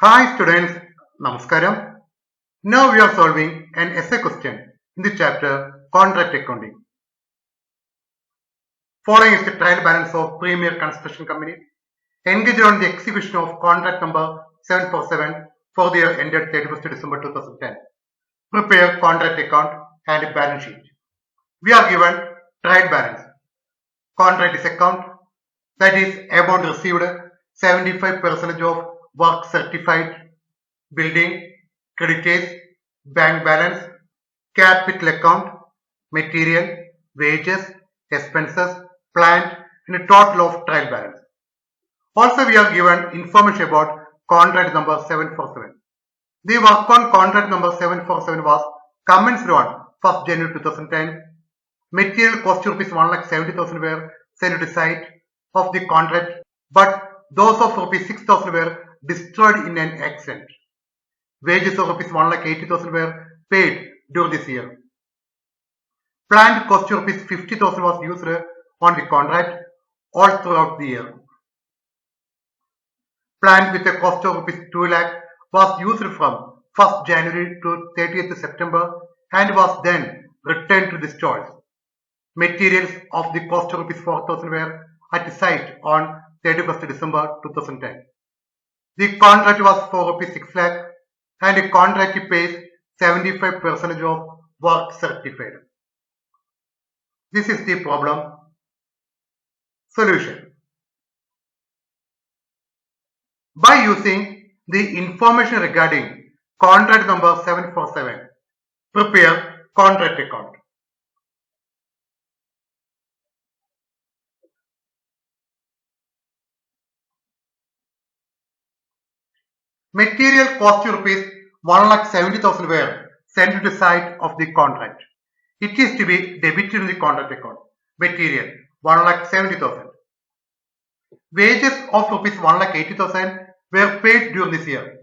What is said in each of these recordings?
Hi students, Namaskaram. Now we are solving an essay question in the chapter Contract Accounting. Following is the trial balance of Premier Construction Company engaged on the execution of contract number 747 for the year ended 31st December 2010. Prepare contract account and balance sheet. We are given trial balance. Contract is account, that is amount received 75% of work certified, building, creditors, bank balance, capital account, material, wages, expenses, plant, and a total of trial balance. Also, we are given information about contract number 747. The work on contract number 747 was commenced on 1st January 2010. Material cost rupees 1,70,000 were sent to the site of the contract, but those of rupees 6,000 were destroyed in an accident. Wages of rupees 1,80,000 were paid during this year. Plant cost rupees 50,000 was used on the contract all throughout the year. Plant with a cost of rupees 2 lakh was used from 1st January to 30th September and was then returned to the stores. Materials of the cost of rupees 4,000 were at the site on 31st December 2010. The contract was for rupees 6 lakh and the contract pays 75% of work certified. This is the problem. Solution. By using the information regarding contract number 747, prepare contract account. Material cost rupees 1,70,000 were sent to the site of the contract. It is to be debited in the contract account. Material 1,70,000. Wages of rupees 1,80,000 were paid during this year.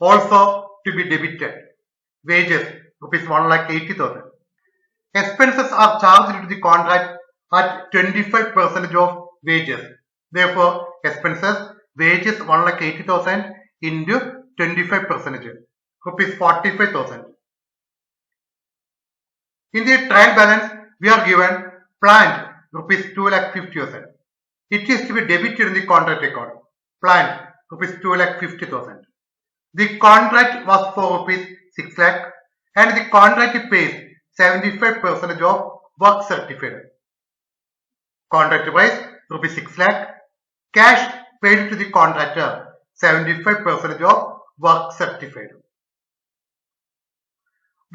Also to be debited. Wages rupees 1,80,000. Expenses are charged to the contract at 25% of wages. Therefore, expenses, wages 1,80,000 into 25%, rupees 45,000. In the trial balance, we are given plant rupees 2,50,000. It is to be debited in the contract account. Plant rupees 2,50,000. The contract was for rupees 6 lakh and the contract pays 75% of work certified. Contract price rupees 6 lakh. Cash paid to the contractor 75% of work certified.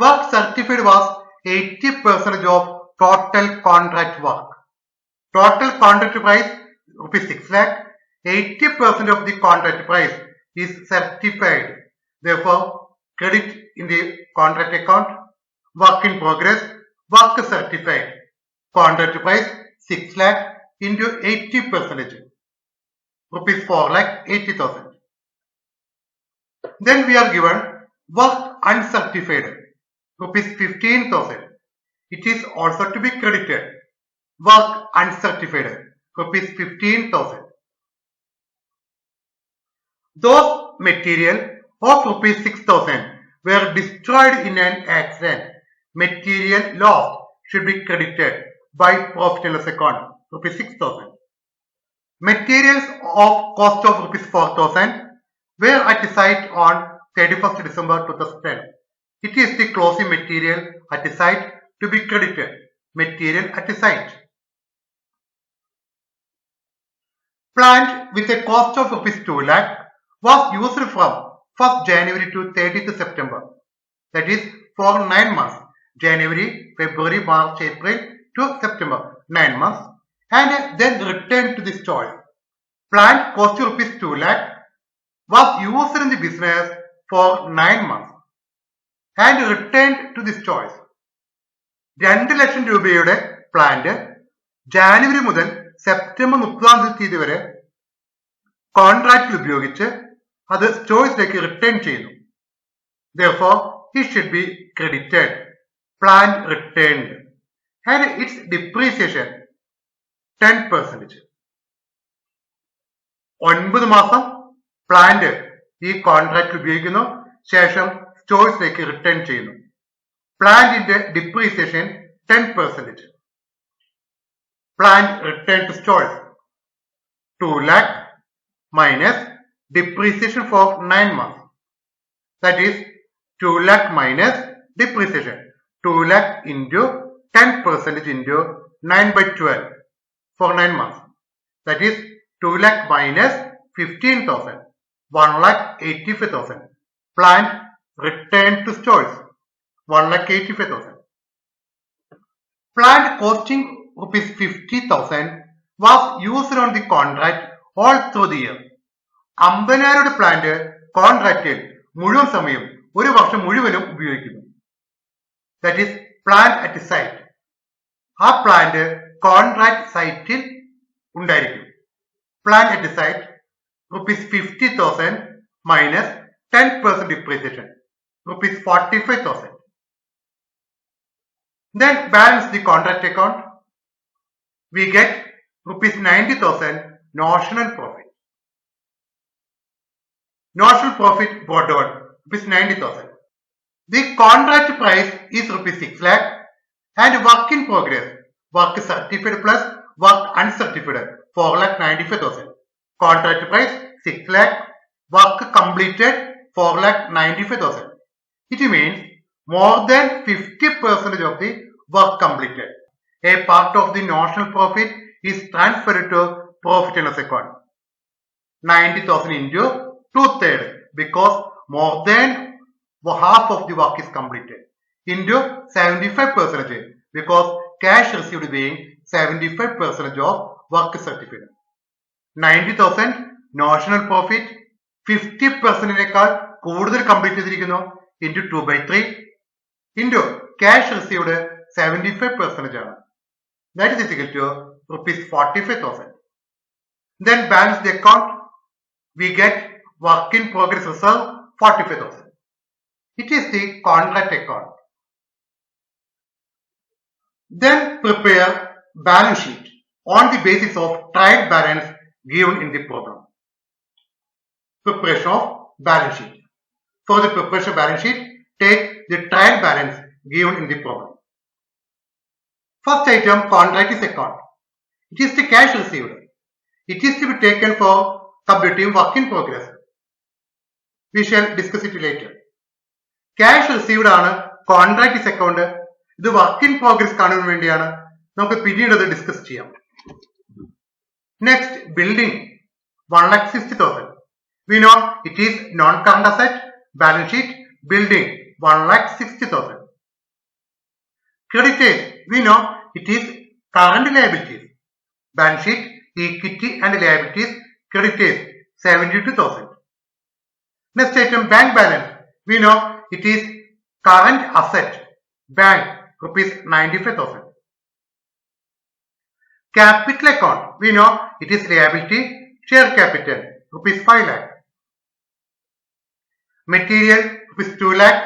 Work certified was 80% of total contract work. Total contract price rupees 6 lakh. 80% of the contract price is certified. Therefore, credit in the contract account. Work in progress, work certified. Contract price 6 lakh into 80%, rupees 4,80,000. Then we are given work uncertified, rupees 15,000. It is also to be credited. Work uncertified, rupees 15,000. Those material of rupees 6,000 were destroyed in an accident. Material lost should be credited by profit and loss account, rupees 6,000. Materials of cost of rupees 4,000 were at the site on 31st December 2010. It is the closing material at the site to be credited. Material at the site. Plant with a cost of rupees 2 lakh was used from 1st January to 30th September. That is for 9 months. January, February, March, April to September. 9 months. And then returned to the store. Plant cost rupees 2 lakh was used in the business for 9 months and returned to the stores. 2 ലക്ഷം രൂപയുടെ plant January മുതൽ September 30-ാം തീയതി വരെ കോൺട്രാക്റ്റിൽ ഉപയോഗിച്ച് അത് സ്റ്റോഴ്സിലേക്ക് return ചെയ്യുന്നു. Therefore, it should be credited. Plant returned and its depreciation 10%. 9 മാസം plant ഈ contract ഉപയോഗിക്കുന്നു, ശേഷം സ്റ്റോഴ്സിലേക്ക് റിട്ടേൺ ചെയ്യുന്നു. പ്ലാന്റിന്റെ depreciation 10%. Plant return to stores 2 lakh minus depreciation for 9 months. That is 2 lakh minus depreciation. 2 lakh into 10% into 9/12 for 9 months. That is 2 lakh minus 15,000. 1,85,000. Plant return to stores 1,85,000. Plant costing rupees 50,000 was used on the contract all through the year. 50,000 plant കോൺട്രാക്റ്റിൽ മുഴുവൻ സമയം ഒരു വർഷം മുഴുവനും ഉപയോഗിക്കുന്നു. That is plant at site. ആ plant contract സൈറ്റിൽ ഉണ്ടായിരിക്കും. Plant at site rupees 50,000 minus 10% depreciation, rupees 45,000. Then balance the contract account. We get rupees 90,000 notional profit. Notional profit brought on rupees 90,000. The contract price is rupees 6 lakh and work in progress, work certified plus work uncertified 4,95,000. Contract price 6 lakh, work completed 4,95,000. It means more than 50% of the work completed. A part of the notional profit is transferred to profit and loss account. 90,000 into 2/3 because more than half of the work is completed into 75% because cash received being 75% of work certificate. 90,000 notional profit 50%-നേക്കാൾ കൂടുതൽ complete ചെയ്തിരിക്കുന്നു into 2/3 into cash received 75% ആണ്. That is equal to rupees 45,000. Then balance the account. We get work in progress reserve 45,000. It is the contract account. Then prepare balance sheet on the basis of trial balance given in the problem. Preparation of balance sheet. For the preparation of balance sheet, take the trial balance given in the problem. First item, contract is account. It is the cash received. It is to be taken for computing work in progress. We shall discuss it later. Cash received ആണ് contract is account. ഇത് work in progress കാണുവാൻ വേണ്ടിയാണ്. നമുക്ക് പിന്നീട് അത് discuss ചെയ്യാം. Next, building 1,60,000. We know it is non-current asset. Balance sheet, building 1,60,000. Creditors, we know it is current liabilities. Balance sheet, equity and liabilities, creditors 72,000. Next item, bank balance. We know it is current asset. Bank rupees 95,000. Capital account. We know it is liability, share capital rupees 5 lakh. Material rupees 2 lakh,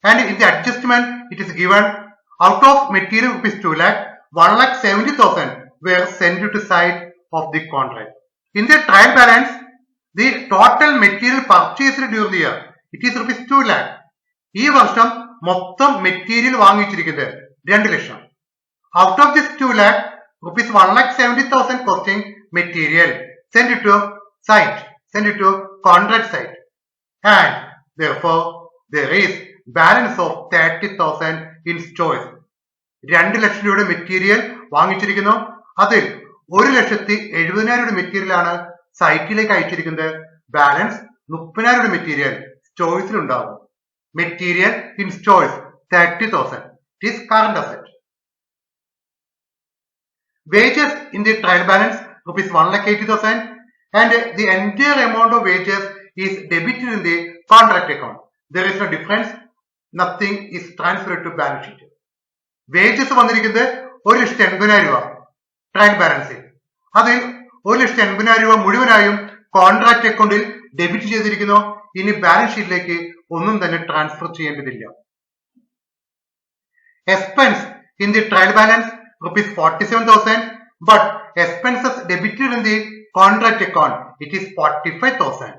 and in the adjustment it is given out of material rupees 2 lakh, 1,70,000 were sent to side of the contract. In the trial balance, the total material purchased during the year, it is rupees 2 lakh. ഈ വർഷം മൊത്തം material വാങ്ങിച്ചിരിക്കുന്നത് 2 ലക്ഷം. Out of this 2 lakh, rupees 1,70,000 costing material sent to site, sent to contract site, and therefore there is balance of 30,000 in stores. 2 ലക്ഷം രൂപയുടെ material വാങ്ങിച്ചിരിക്കുന്നു. അതിൽ 1,70,000 material ആണ് സൈറ്റിലേക്ക് അയച്ചിരിക്കുന്നത്. Balance 30,000 material സ്റ്റോഴ്സിൽ ഉണ്ടാവും. Material in stores 30,000. It is current asset. Wages in the trial balance rupees 1,80,000, and the entire amount of wages is debited in the contract account. There is no difference. Nothing is transferred to balance sheet. Wages വന്നിരിക്കുന്നത് 1,80,000 രൂപ trial ബാലൻസിൽ. അതിൽ 1,80,000 രൂപ മുഴുവനായും contract അക്കൗണ്ടിൽ debit ചെയ്തിരിക്കുന്നു. ഇനി balance ഷീറ്റിലേക്ക് ഒന്നും തന്നെ ട്രാൻസ്ഫർ ചെയ്യേണ്ടതില്ല. Expense in the trial balance rupees 47,000, but expenses debited in the contract account it is 45,000.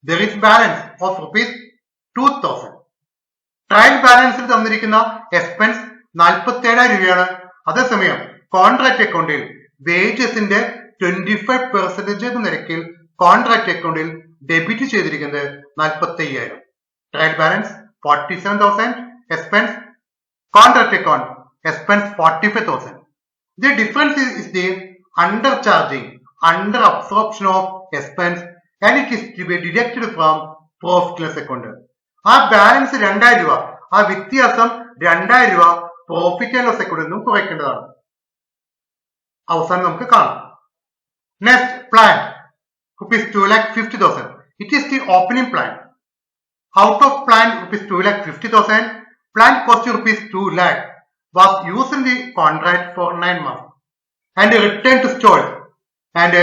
there is balance of rupees 2000. Trial ബാലൻസിൽ തന്നിരിക്കുന്ന എക്സ്പെൻസ് 47,000 രൂപയാണ്. അതേസമയം കോൺട്രാക്ട് അക്കൗണ്ടിൽ വേജസിന്റെ 25% എന്ന നിരക്കിൽ കോൺട്രാക്ട് അക്കൗണ്ടിൽ ഡെബിറ്റ് ചെയ്തിരിക്കുന്നത് 45,000. Trial balance 47,000, expense contract account expense 45,000. The difference is the undercharging, under absorption of expense, and it is to be deducted from profit loss account. ആ balance 2,000 രൂപ, ആ വ്യത്യാസം 2,000 രൂപ പ്രോഫിറ്റ് ആൻഡ് ലോസ് അക്കൗണ്ടിൽ നിന്നും കുറയ്ക്കേണ്ടതാണ്. അവസാനം നമുക്ക് കാണാം. Next plan rupees 2,50,000. It is the opening plan. Out of plan rupees 2,50,000, plan cost rupees 2 lakh was used in the contract for 9 months and returned to stores, and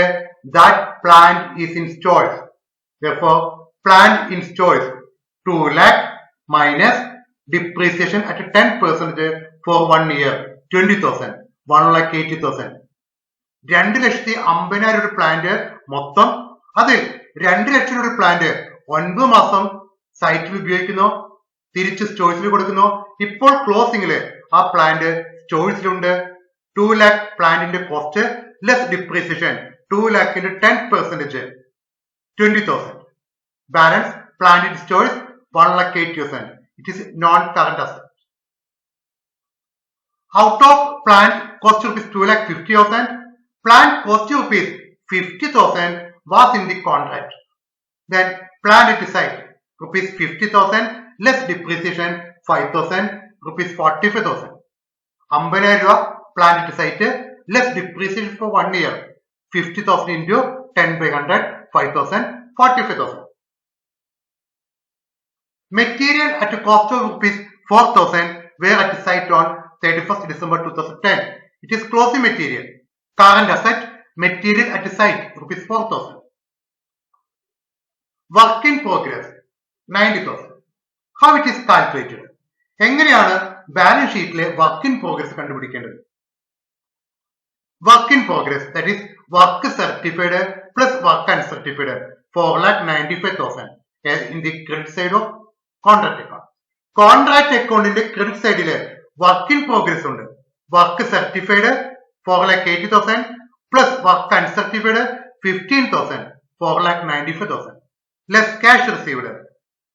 that plant is in stores. Therefore, plant in stores 2 lakh minus depreciation at 10% for 1 year 20,000, 1,80,000. 2,50,000 ഒരു plant മൊത്തം, അതിൽ 2,00,000 ഒരു plant 9 മാസം സൈറ്റിൽ ഉപയോഗിക്കുന്നു, തിരിച്ച് സ്റ്റോഴ്സിൽ കൊടുക്കുന്നു. ഇപ്പോൾ ക്ലോസിംഗില് ആ പ്ലാന്റ് സ്റ്റോഴ്സിലുണ്ട്. 2 lakh പ്ലാന്റിന്റെ cost less depreciation 2 lakhന്റെ 10% 20,000. Balance plant in stores 1,80,000. It is known current asset. Out of plant cost rupees 2,50,000, plant cost rupees 50,000 was in the contract. Then plant at site rupees 50,000 less depreciation 5,000 rupees 45,000. 50,000 രൂപ plant at site less depreciation for 1 year 50,000 into 10/100 5,000 45,000. Material at a cost of rupees 4,000 were at site on 31st December 2010. It is closing material. Current asset material at site rupees 4,000. Work in progress 90,000. How it is calculated? എങ്ങനെയാണ് balance ഷീറ്റിലെ work in progress കണ്ടുപിടിക്കേണ്ടത്? Work in progress, that is work certified plus work uncertified 4,95,000 in the credit side of contract account. Contract അക്കൗണ്ടിന്റെ credit സൈഡില് work in progress ഉണ്ട്. Work certified 4,80,000 plus work uncertified 15,000 4,95,000 less cash received.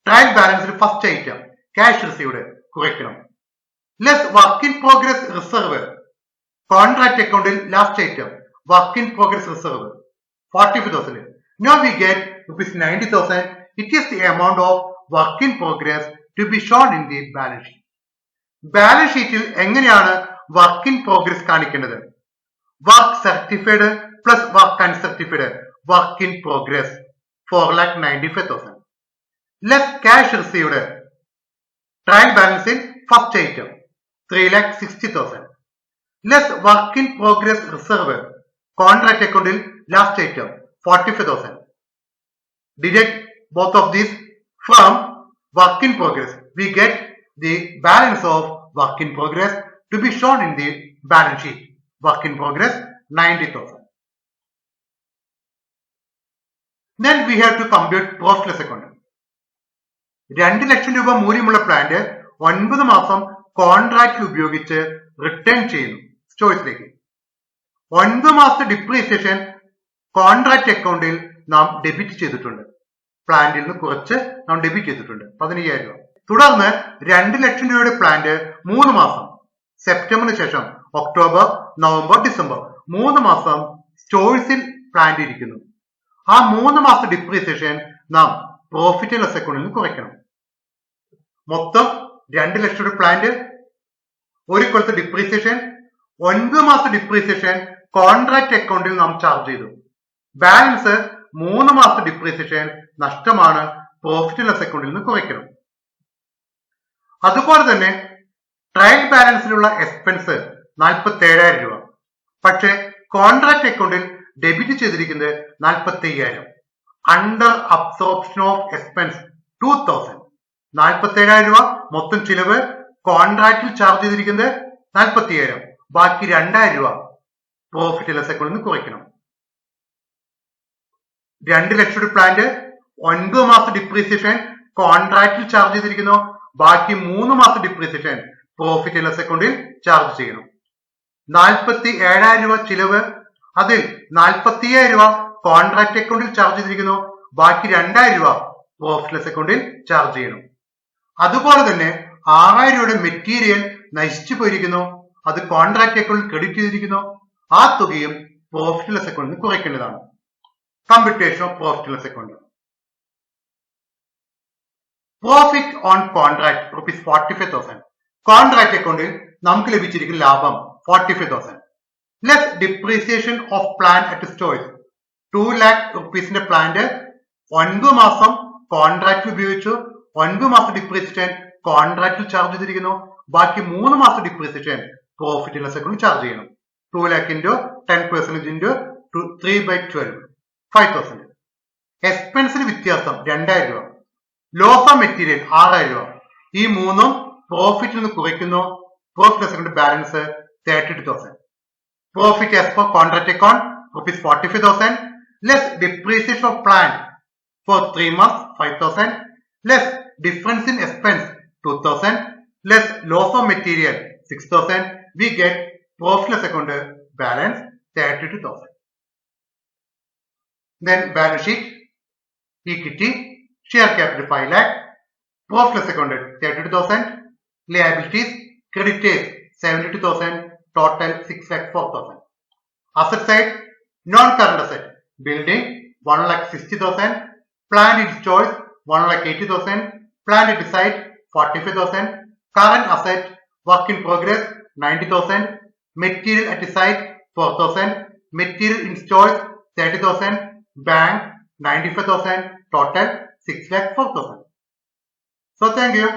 Trial ബാലൻസിൽ first item cash received കുറയ്ക്കണം. Less work in progress reserve. Contract അക്കൗണ്ടിൽ last item work in progress reserve 45,000. Now we get rupees 90,000. It is the amount of work in progress to be shown in the balance sheet. Balance ഷീറ്റിൽ എങ്ങനെയാണ് work in progress കാണിക്കേണ്ടത്? Work certified plus work uncertified work in progress 4,95,000 less cash received. Trial ബാലൻസിൽ first item 3,60,000 less work in progress reserve. Contract അക്കൗണ്ടിൽ last item 45,000. Deduct both of these from work in progress. We get the balance of work in progress to be shown in the balance sheet. Work in progress 90,000. Then we have to compute profit loss account. 2,00,000 രൂപ മൂല്യമുള്ള plant 9 മാസം കോൺട്രാക്റ്റിൽ ഉപയോഗിച്ച് return ചെയ്യുന്നു സ്റ്റോഴ്സിലേക്ക്. 9 മാസത്തെ depreciation contract അക്കൗണ്ടിൽ നാം debit ചെയ്തിട്ടുണ്ട്. പ്ലാന്റിൽ നിന്ന് കുറച്ച് നാം ഡെബിറ്റ് ചെയ്തിട്ടുണ്ട് 15,000 രൂപ. തുടർന്ന് 2,00,000 രൂപയുടെ പ്ലാന്റ് 3 മാസം സെപ്റ്റംബറിന് ശേഷം ഒക്ടോബർ നവംബർ ഡിസംബർ 3 മാസം സ്റ്റോഴ്സിൽ പ്ലാന്റ് ഇരിക്കുന്നു. ആ 3 മാസത്തെ ഡിപ്രീസിയേഷൻ നാം പ്രോഫിറ്റ് ആൻഡ് ലോസ് അക്കൗണ്ടിൽ നിന്ന് കുറയ്ക്കണം. മൊത്തം 2,00,000 രൂപ പ്ലാന്റ്, ഒരു കൊല്ലത്തെ ഡിപ്രീസിയേഷൻ, 9 മാസത്തെ ഡിപ്രീസിയേഷൻ കോൺട്രാക്ട് അക്കൗണ്ടിൽ നാം ചാർജ് ചെയ്തു. ബാലൻസ് 3 മാസത്തെ ഡിപ്രീസിയേഷൻ നഷ്ടമാണ്, പ്രോഫിറ്റ് ആൻഡ് ലോസ് അക്കൗണ്ടിൽ നിന്ന് കുറയ്ക്കണം. അതുപോലെ തന്നെ ട്രയൽ ബാലൻസിലുള്ള എക്സ്പെൻസ് 47,000 രൂപ. പക്ഷെ കോൺട്രാക്ട് അക്കൗണ്ടിൽ ഡെബിറ്റ് ചെയ്തിരിക്കുന്നത് 45,000. Under absorption of expense 2,000. 47,000 രൂപ മൊത്തം ചിലവ്. കോൺട്രാക്റ്റിൽ ചാർജ് ചെയ്തിരിക്കുന്നത് 47,000. ബാക്കി 2,000 രൂപ പ്രോഫിറ്റ് ആൻഡ് ലോസ് അക്കൗണ്ടിൽ നിന്ന് കുറയ്ക്കണം. 2,00,000 പ്ലാന്റ് 9 മാസം ഡിപ്രീസിയേഷൻ കോൺട്രാക്റ്റിൽ ചാർജ് ചെയ്തിരിക്കുന്നു. ബാക്കി 3 മാസം ഡിപ്രീസിയേഷൻ പ്രോഫിറ്റ് ആൻഡ് ലോസ് അക്കൗണ്ടിൽ ചാർജ് ചെയ്യണം. 47,000 രൂപ ചിലവ്, അതിൽ 47,000 രൂപ കോൺട്രാക്ട് അക്കൗണ്ടിൽ ചാർജ് ചെയ്തിരിക്കുന്നു. ബാക്കി 2,000 രൂപ പ്രോഫിറ്റ് ലോസ് അക്കൗണ്ടിൽ ചാർജ് ചെയ്യണം. അതുപോലെ തന്നെ 6,000 രൂപയുടെ മെറ്റീരിയൽ നശിച്ചു പോയിരിക്കുന്നു, അത് കോൺട്രാക്ട് അക്കൗണ്ടിൽ ക്രെഡിറ്റ് ചെയ്തിരിക്കുന്നു. ആ തുകയും പ്രോഫിറ്റ് ലോസ് അക്കൗണ്ടിൽ കുറയ്ക്കേണ്ടതാണ്. Computation of profit loss account. Profit on contract ₹45,000. Contract അക്കൗണ്ടിൽ നമുക്ക് ലഭിച്ചിരിക്കുന്ന ലാഭം 45,000. Less depreciation of plan at stores. 2 lakh rupeesന്റെ പ്ലാന്റ് 9 മാസം കോൺട്രാക്റ്റിൽ ഉപയോഗിച്ചു. 9 മാസം ഡിപ്രീസിയേഷൻ കോൺട്രാക്റ്റിൽ ചാർജ് ചെയ്തിരിക്കുന്നു. ബാക്കി 3 മാസം ഡിപ്രീസിയേഷൻ പ്രോഫിറ്റ് ലോസ് അക്കൗണ്ടിൽ ചാർജ് ചെയ്യണം. 2 lakh into 10% into 3/12 5,000. എക്സ്പെൻസിന് വ്യത്യാസം 2,000 രൂപ. ലോസ് ഓഫ് മെറ്റീരിയൽ 6,000 രൂപ. ഈ മൂന്നും പ്രോഫിറ്റിൽ നിന്ന് കുറയ്ക്കുന്നു. Profit loss account balance 32,000. Profit as per contract account ₹45,000. Less depreciation of plant for 3 months 5,000. Less difference in expense 2,000. Less loss of material 6,000. We get profit loss account balance 32,000. Then balance sheet, equity, share capital 5 lakh, profit loss account 32,000, liabilities, creditors 72,000, total 6,04,000. Asset side, non-current asset, building 1,60,000, plant in stores 1,80,000, plant at site 45,000, current asset work in progress 90,000, material at site 4,000, material in stores 30,000, bank 95,000, total 6,04,000. So thank you.